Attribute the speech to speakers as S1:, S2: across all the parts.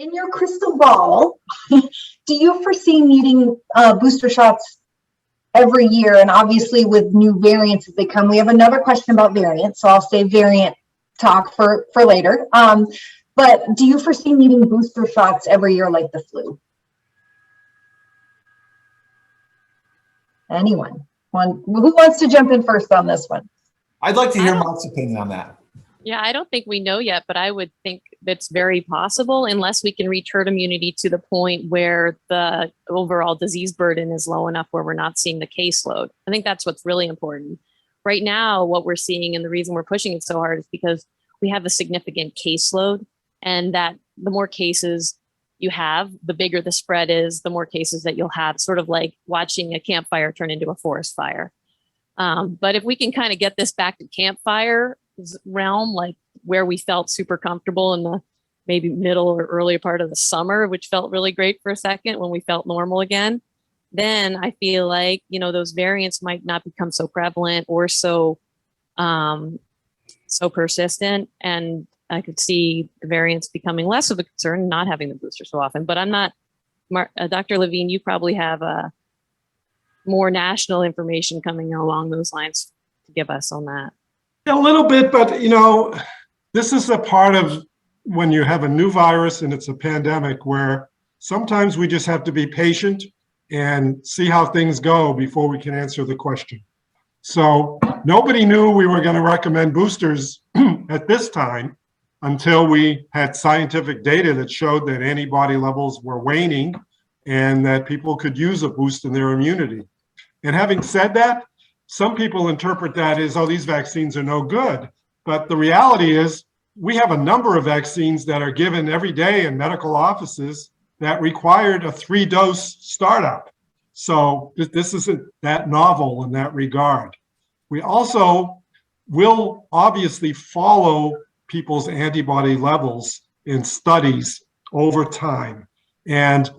S1: In your crystal ball, do you foresee needing booster shots every year? And obviously with new variants as they come, we have another question about variants, so I'll save variant talk for later. But do you foresee needing booster shots every year like the flu? Anyone? Who wants to jump in first on this one?
S2: I'd like to hear Mark's opinion on that.
S3: Yeah, I don't think we know yet, but I would think that's very possible unless we can reach herd immunity to the point where the overall disease burden is low enough where we're not seeing the caseload. I think that's what's really important. Right now, what we're seeing, and the reason we're pushing it so hard, is because we have a significant caseload, and that the more cases you have, the bigger the spread is, the more cases that you'll have, sort of like watching a campfire turn into a forest fire. But if we can kind of get this back to campfire realm, like where we felt super comfortable in the maybe middle or earlier part of the summer, which felt really great for a second when we felt normal again, then I feel like, you know, those variants might not become so prevalent or so persistent. And I could see the variants becoming less of a concern, not having the booster so often. But I'm not, Dr. Levine, you probably have more national information coming along those lines to give us on that.
S4: A little bit, but you know, this is a part of when you have a new virus and it's a pandemic where sometimes we just have to be patient and see how things go before we can answer the question. So nobody knew we were going to recommend boosters at this time until we had scientific data that showed that antibody levels were waning and that people could use a boost in their immunity. And having said that, some people interpret that as, oh, these vaccines are no good. But the reality is we have a number of vaccines that are given every day in medical offices that required a 3-dose startup. So this isn't that novel in that regard. We also will obviously follow people's antibody levels in studies over time and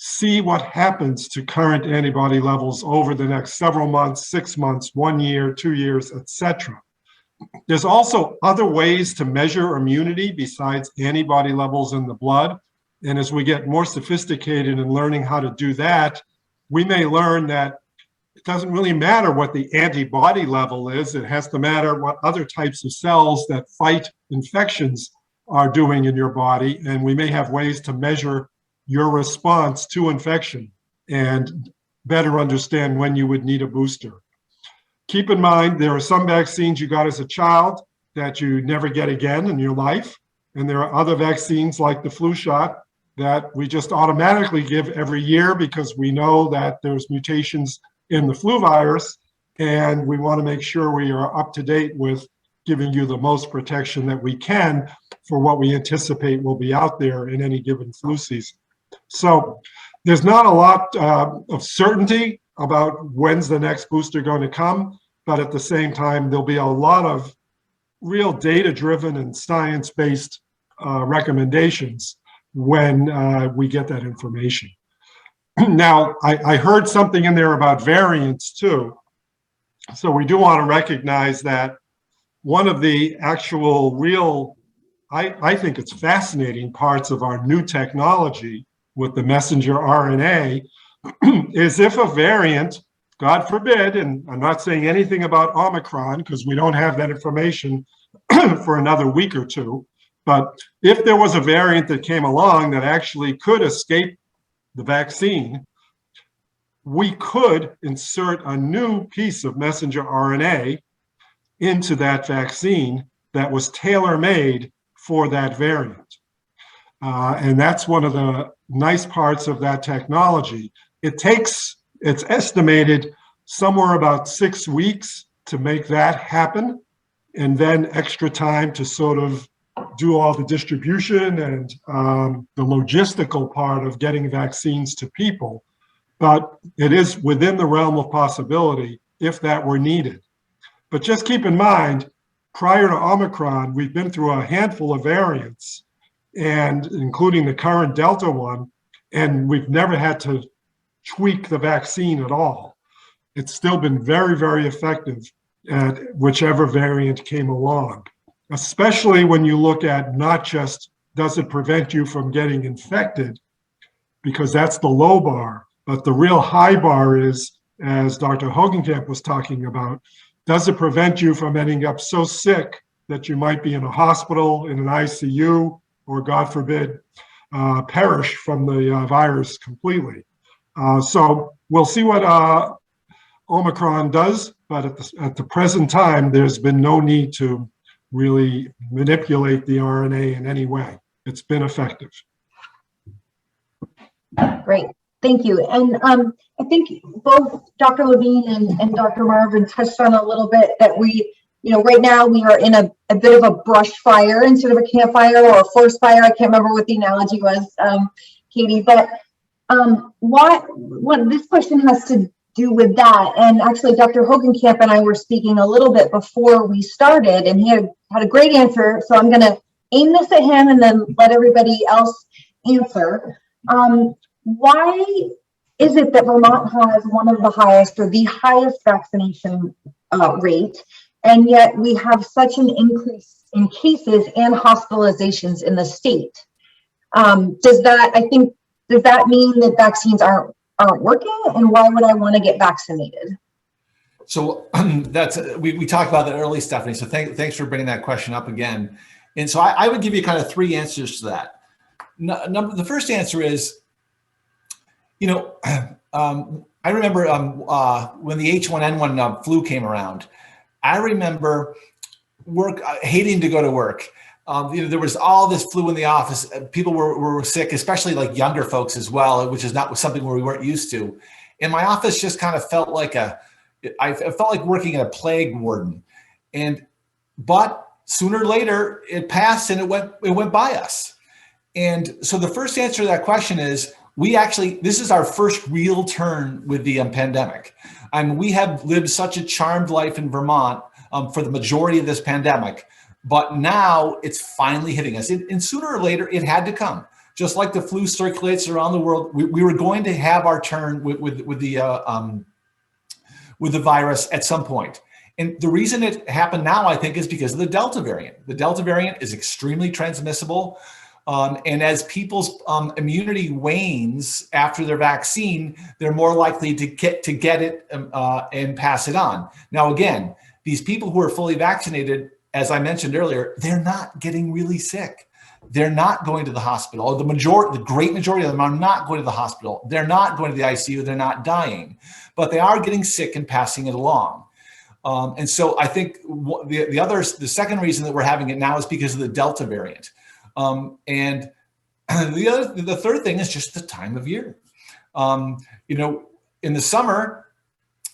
S4: see what happens to current antibody levels over the next several months, 6 months, 1 year, 2 years, etc. There's also other ways to measure immunity besides antibody levels in the blood. And as we get more sophisticated in learning how to do that, we may learn that it doesn't really matter what the antibody level is. It has to matter what other types of cells that fight infections are doing in your body. And we may have ways to measure your response to infection and better understand when you would need a booster. Keep in mind, there are some vaccines you got as a child that you never get again in your life. And there are other vaccines like the flu shot that we just automatically give every year because we know that there's mutations in the flu virus. And we want to make sure we are up to date with giving you the most protection that we can for what we anticipate will be out there in any given flu season. So there's not a lot of certainty about when's the next booster going to come, but at the same time, there'll be a lot of real data-driven and science-based recommendations when we get that information. Now, I heard something in there about variants too. So we do want to recognize that one of the actual real, I think it's fascinating parts of our new technology with the messenger RNA is if a variant, God forbid, and I'm not saying anything about Omicron because we don't have that information for another week or two, but if there was a variant that came along that actually could escape the vaccine, we could insert a new piece of messenger RNA into that vaccine that was tailor-made for that variant. And that's one of the nice parts of that technology. It's estimated somewhere about 6 weeks to make that happen, and then extra time to sort of do all the distribution and the logistical part of getting vaccines to people. But it is within the realm of possibility if that were needed. But just keep in mind, prior to Omicron, we've been through a handful of variants, and including the current Delta one, and we've never had to tweak the vaccine at all. It's still been very, very effective at whichever variant came along, especially when you look at not just does it prevent you from getting infected? Because that's the low bar. But the real high bar is, as Dr. Hogenkamp was talking about, does it prevent you from ending up so sick that you might be in a hospital, in an ICU, or God forbid, perish from the virus completely? So we'll see what Omicron does, but at the present time, there's been no need to really manipulate the RNA in any way. It's been effective.
S1: Great, thank you. And I think both Dr. Levine and Dr. Marvin touched on a little bit that we, right now we are in a bit of a brush fire instead of a campfire or a forest fire. I can't remember what the analogy was, Katie, but what this question has to do with that. And actually Dr. Hogenkamp and I were speaking a little bit before we started, and he had a great answer. So I'm gonna aim this at him and then let everybody else answer. Why is it that Vermont has one of the highest or the highest vaccination rate, and yet we have such an increase in cases and hospitalizations in the state? Does that mean that vaccines aren't working? And why would I want to get vaccinated?
S2: So we talked about that early, Stephanie. So thanks for bringing that question up again. And so I would give you kind of three answers to that. The first answer is, I remember when the H1N1 flu came around. I remember hating to go to work. There was all this flu in the office. People were sick, especially like younger folks as well, which is not something where we weren't used to. And my office just kind of felt like I felt like working in a plague warden. But sooner or later it passed and it went by us. And so the first answer to that question is, this is our first real turn with the pandemic. We have lived such a charmed life in Vermont for the majority of this pandemic, but now it's finally hitting us. And sooner or later, it had to come. Just like the flu circulates around the world, we were going to have our turn with the virus at some point. And the reason it happened now, I think, is because of the Delta variant. The Delta variant is extremely transmissible. And as people's immunity wanes after their vaccine, they're more likely to get it and pass it on. Now, again, these people who are fully vaccinated, as I mentioned earlier, they're not getting really sick. They're not going to the hospital. Or the great majority of them are not going to the hospital. They're not going to the ICU. They're not dying, but they are getting sick and passing it along. And so I think the second reason that we're having it now is because of the Delta variant. And the third thing is just the time of year. In the summer,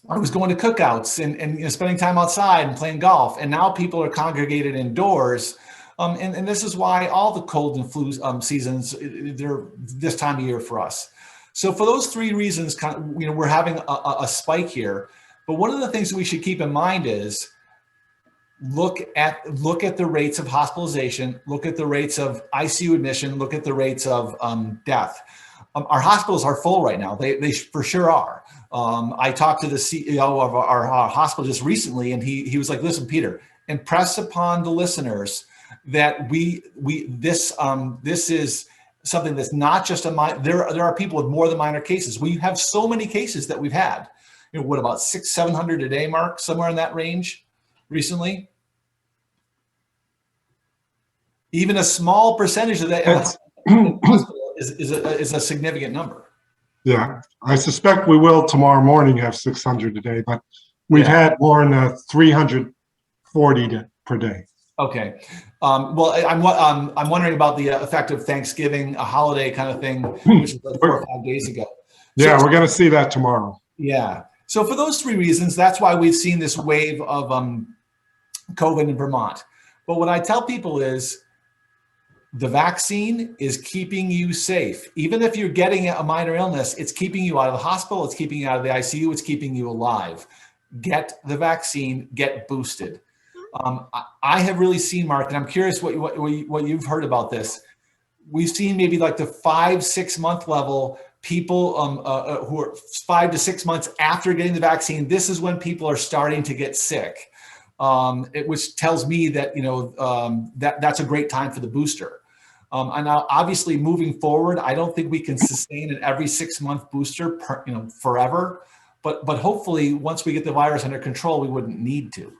S2: I was going to cookouts and spending time outside and playing golf. And now people are congregated indoors. And this is why all the cold and flu seasons, they're this time of year for us. So for those three reasons, we're having a spike here. But one of the things that we should keep in mind is look at the rates of hospitalization, look at the rates of ICU admission, look at the rates of death. Our hospitals are full right now. They for sure are. I talked to the CEO of our hospital just recently, and he was like, "Listen, Peter, impress upon the listeners that this is something that's not just there are people with more than minor cases. We have so many cases that we've had. What about 600-700 a day, Mark? Somewhere in that range recently? Even a small percentage of that is a significant number."
S4: Yeah, I suspect we will tomorrow morning have 600 a day, but we've had more than 340 per day.
S2: Okay. Well, I'm wondering about the effect of Thanksgiving, a holiday kind of thing, which is like 4 or 5 days ago.
S4: Yeah, we're going to see that tomorrow.
S2: Yeah. So for those three reasons, that's why we've seen this wave of COVID in Vermont. But what I tell people is the vaccine is keeping you safe. Even if you're getting a minor illness, it's keeping you out of the hospital, it's keeping you out of the ICU, it's keeping you alive. Get the vaccine, get boosted. I have really seen, Mark, and I'm curious what you've heard about this. We've seen maybe like the 5-6 month level, people who are 5 to 6 months after getting the vaccine. This is when people are starting to get sick, which tells me that that's a great time for the booster. And now, obviously, moving forward, I don't think we can sustain an every 6-month booster, forever. But hopefully, once we get the virus under control, we wouldn't need to.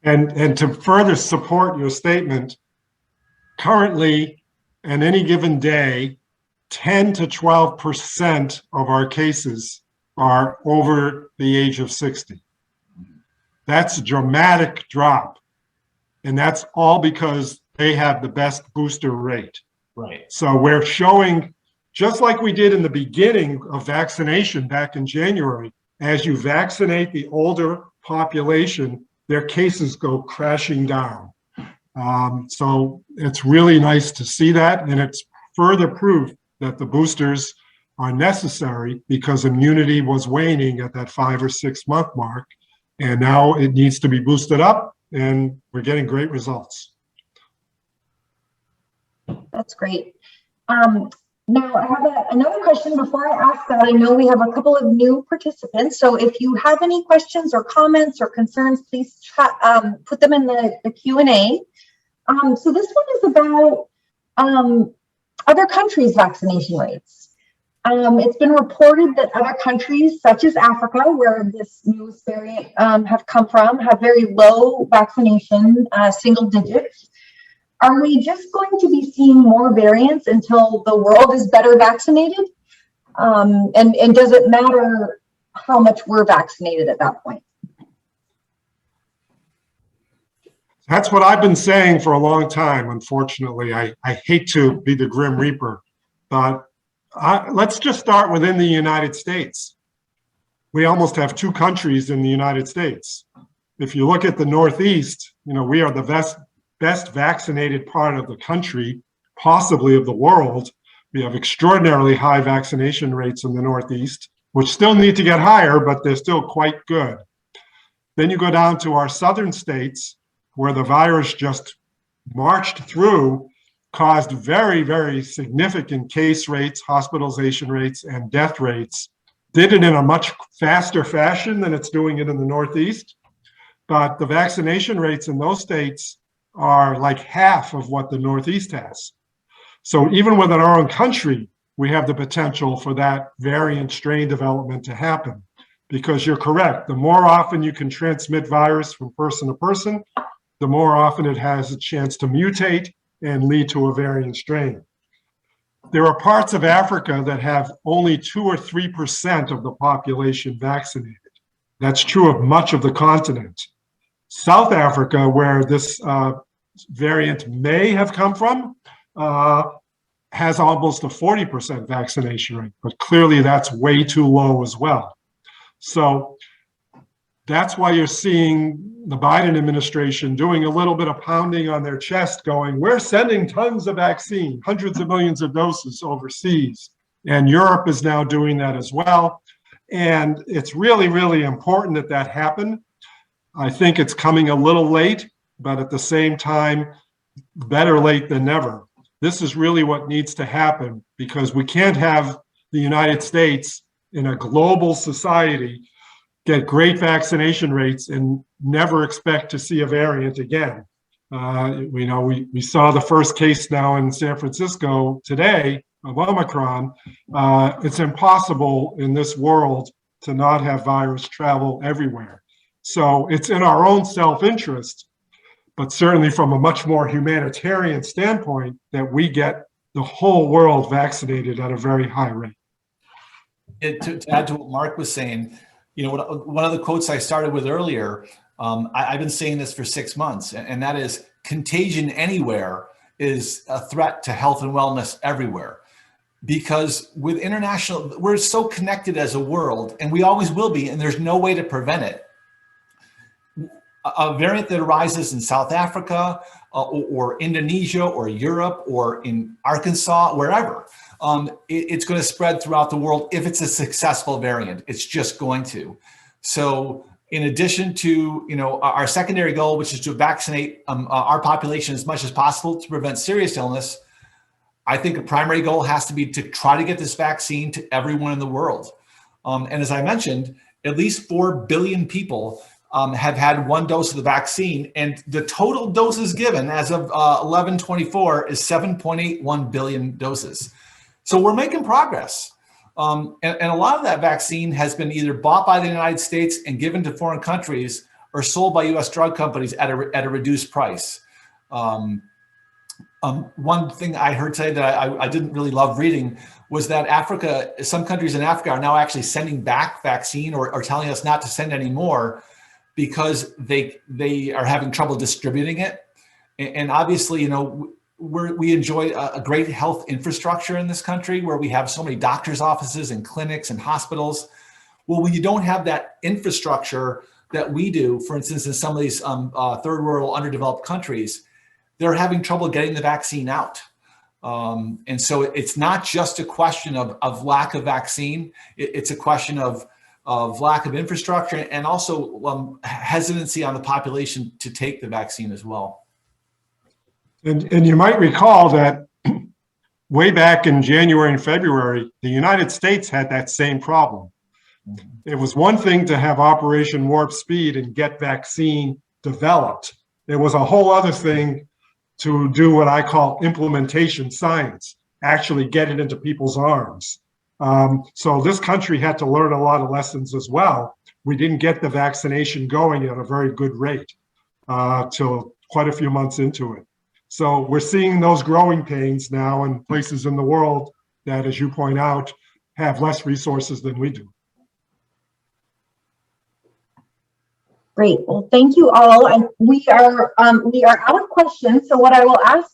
S4: And to further support your statement, currently, on any given day, 10 to 12% of our cases are over the age of 60. That's a dramatic drop. And that's all because they have the best booster rate.
S2: Right.
S4: So we're showing, just like we did in the beginning of vaccination back in January, as you vaccinate the older population, their cases go crashing down. So it's really nice to see that. And it's further proof that the boosters are necessary because immunity was waning at that 5 or 6 month mark. And now it needs to be boosted up, and we're getting great results.
S1: That's great. Now I have another question before I ask that. I know we have a couple of new participants. So if you have any questions or comments or concerns, please put them in the Q&A. So this one is about other countries' vaccination rates. It's been reported that other countries, such as Africa, where this newest variant have come from, have very low vaccination, single digits. Are we just going to be seeing more variants until the world is better vaccinated? And does it matter how much we're vaccinated at that point?
S4: That's what I've been saying for a long time, unfortunately. I hate to be the Grim Reaper, but let's just start within the United States. We almost have 2 countries in the United States. If you look at the Northeast, we are the best vaccinated part of the country, possibly of the world. We have extraordinarily high vaccination rates in the Northeast, which still need to get higher, but they're still quite good. Then you go down to our southern states, where the virus just marched through, caused very, very significant case rates, hospitalization rates, and death rates. Did it in a much faster fashion than it's doing it in the Northeast. But the vaccination rates in those states are like half of what the Northeast has. So even within our own country, we have the potential for that variant strain development to happen. Because you're correct, the more often you can transmit virus from person to person, the more often it has a chance to mutate and lead to a variant strain. There are parts of Africa that have only 2 or 3% of the population vaccinated. That's true of much of the continent. South Africa, where this variant may have come from, has almost a 40% vaccination rate, but clearly that's way too low as well. So that's why you're seeing the Biden administration doing a little bit of pounding on their chest, going, we're sending tons of vaccine, hundreds of millions of doses overseas. And Europe is now doing that as well. And it's really, really important that that happen. I think it's coming a little late, but at the same time, better late than never. This is really what needs to happen, because we can't have the United States in a global society get great vaccination rates and never expect to see a variant again. We saw the first case now in San Francisco today of Omicron. It's impossible in this world to not have virus travel everywhere. So it's in our own self-interest, but certainly from a much more humanitarian standpoint, that we get the whole world vaccinated at a very high rate.
S2: To add to what Mark was saying, one of the quotes I started with earlier, I've been saying this for 6 months, and that is, contagion anywhere is a threat to health and wellness everywhere. Because with international, we're so connected as a world, and we always will be, and there's no way to prevent it. A variant that arises in South Africa or Indonesia or Europe or in Arkansas, wherever, it's going to spread throughout the world if it's a successful variant. It's just going to. So in addition to our secondary goal, which is to vaccinate our population as much as possible to prevent serious illness, I think a primary goal has to be to try to get this vaccine to everyone in the world. And as I mentioned, at least 4 billion people have had one dose of the vaccine, and the total doses given as of 11/24 is 7.81 billion doses. So we're making progress. And a lot of that vaccine has been either bought by the United States and given to foreign countries or sold by U.S. drug companies at a reduced price. One thing I heard today that I didn't really love reading was that some countries in Africa are now actually sending back vaccine or telling us not to send any more because they are having trouble distributing it. And obviously, we enjoy a great health infrastructure in this country where we have so many doctors' offices and clinics and hospitals. Well, when you don't have that infrastructure that we do, for instance, in some of these third world underdeveloped countries, they're having trouble getting the vaccine out. And so it's not just a question of lack of vaccine. It's a question of lack of infrastructure and also hesitancy on the population to take the vaccine as well.
S4: And you might recall that way back in January and February, the United States had that same problem. It was one thing to have Operation Warp Speed and get vaccine developed. It was a whole other thing to do what I call implementation science, actually get it into people's arms. So this country had to learn a lot of lessons as well. We didn't get the vaccination going at a very good rate till quite a few months into it. So we're seeing those growing pains now in places in the world that, as you point out, have less resources than we do.
S1: Great. Well, thank you all. And we are out of questions. So what I will ask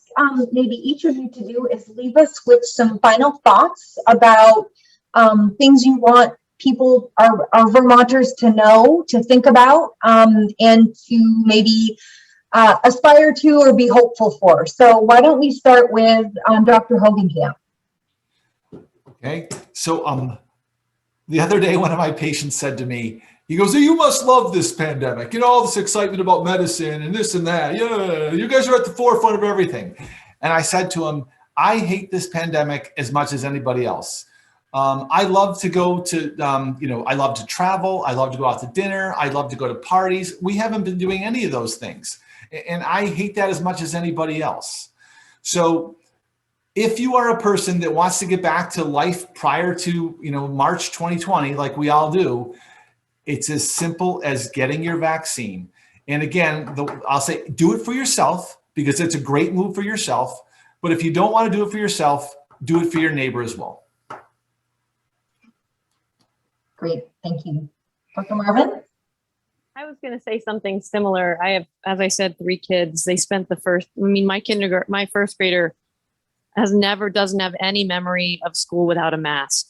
S1: maybe each of you to do is leave us with some final thoughts about things you want people, our Vermonters, to know, to think about, and to maybe aspire to or be hopeful for. So why don't we start with Dr. Hogenkamp?
S2: Okay. So the other day, one of my patients said to me, he goes, "Hey, you must love this pandemic. All this excitement about medicine and this and that. Yeah, you guys are at the forefront of everything." And I said to him, I hate this pandemic as much as anybody else. I love to go to, I love to travel. I love to go out to dinner. I love to go to parties. We haven't been doing any of those things. And I hate that as much as anybody else. So if you are a person that wants to get back to life prior to, March 2020, like we all do, it's as simple as getting your vaccine. And again, I'll say, do it for yourself because it's a great move for yourself. But if you don't want to do it for yourself, do it for your neighbor as well.
S1: Great, thank you. Dr. Marvin?
S3: I was going to say something similar. I have, as I said, 3 kids. They spent my first grader doesn't have any memory of school without a mask.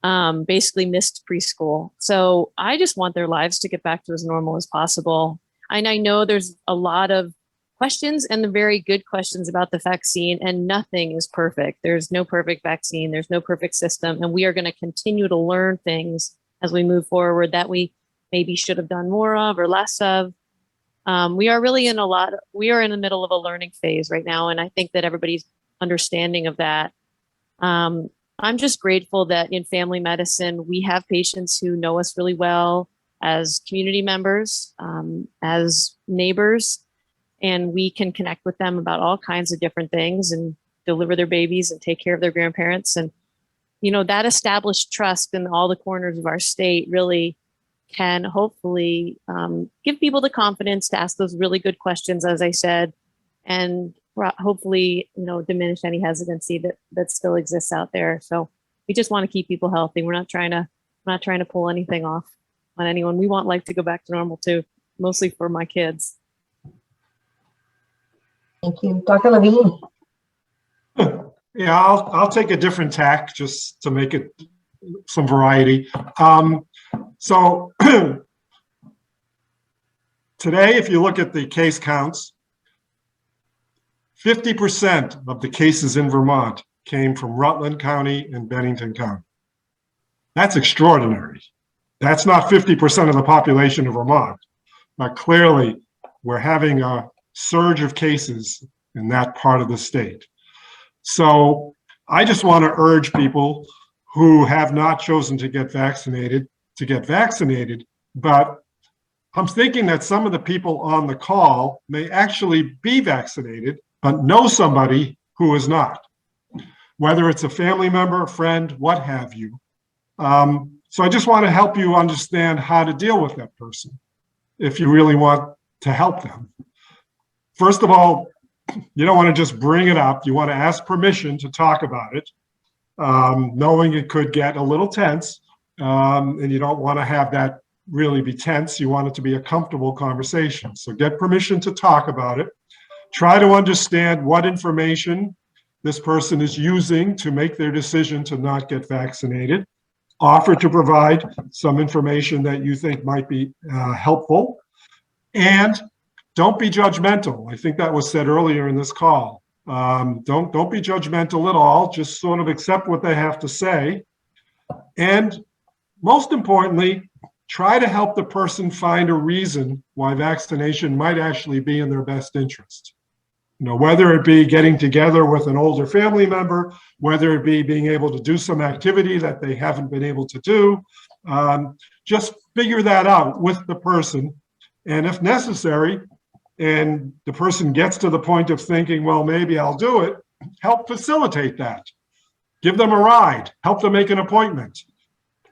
S3: Basically missed preschool. So I just want their lives to get back to as normal as possible. And I know there's a lot of questions and the very good questions about the vaccine, and nothing is perfect. There's no perfect vaccine. There's no perfect system. And we are going to continue to learn things as we move forward that we maybe should have done more of or less of. We are in the middle of a learning phase right now. And I think that everybody's understanding of that. I'm just grateful that in family medicine, we have patients who know us really well as community members, as neighbors, and we can connect with them about all kinds of different things and deliver their babies and take care of their grandparents. And, that established trust in all the corners of our state really can hopefully give people the confidence to ask those really good questions, as I said, and hopefully, diminish any hesitancy that still exists out there. So we just want to keep people healthy. We're not trying to pull anything off on anyone. We want life to go back to normal too, mostly for my kids.
S1: Thank you. Dr. Levine?
S4: Yeah, I'll take a different tack just to make it some variety. So today, if you look at the case counts, 50% of the cases in Vermont came from Rutland County and Bennington County. That's extraordinary. That's not 50% of the population of Vermont, but clearly we're having a surge of cases in that part of the state. So I just want to urge people who have not chosen to get vaccinated, but I'm thinking that some of the people on the call may actually be vaccinated, but know somebody who is not, whether it's a family member, a friend, what have you. So I just want to help you understand how to deal with that person if you really want to help them. First of all, you don't want to just bring it up. You want to ask permission to talk about it, knowing it could get a little tense, and you don't want to have that really be tense. You want it to be a comfortable conversation. So get permission to talk about it. Try to understand what information this person is using to make their decision to not get vaccinated. Offer to provide some information that you think might be helpful. And don't be judgmental. I think that was said earlier in this call. Don't be judgmental at all. Just sort of accept what they have to say. And most importantly, try to help the person find a reason why vaccination might actually be in their best interest. You know, whether it be getting together with an older family member, whether it be being able to do some activity that they haven't been able to do, just figure that out with the person. And if necessary, and the person gets to the point of thinking, well, maybe I'll do it, help facilitate that. Give them a ride, help them make an appointment,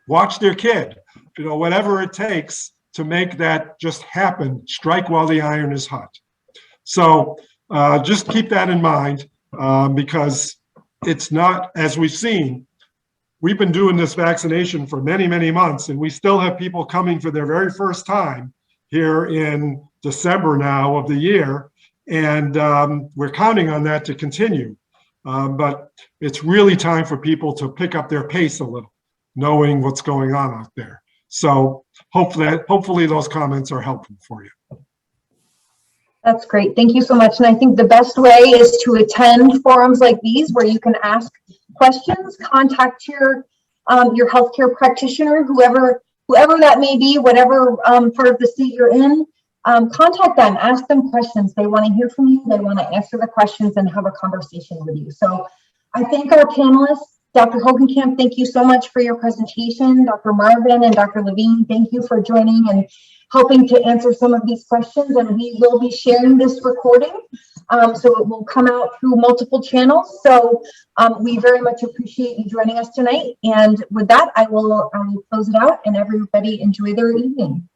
S4: watch their kid, you know, whatever it takes to make that just happen, strike while the iron is hot. So just keep that in mind, because it's not, as we've seen, we've been doing this vaccination for many, many months, and we still have people coming for their very first time here in December now of the year, and we're counting on that to continue. But it's really time for people to pick up their pace a little, knowing what's going on out there. So hopefully those comments are helpful for you.
S1: That's great. Thank you so much. And I think the best way is to attend forums like these where you can ask questions, contact your healthcare practitioner, whoever that may be, whatever part of the state you're in. Contact them, ask them questions. They want to hear from you. They want to answer the questions and have a conversation with you. So I thank our panelists. Dr. Hogenkamp, thank you so much for your presentation. Dr. Marvin and Dr. Levine, thank you for joining and helping to answer some of these questions. And we will be sharing this recording, so it will come out through multiple channels. So we very much appreciate you joining us tonight. And with that, I will close it out, and everybody enjoy their evening.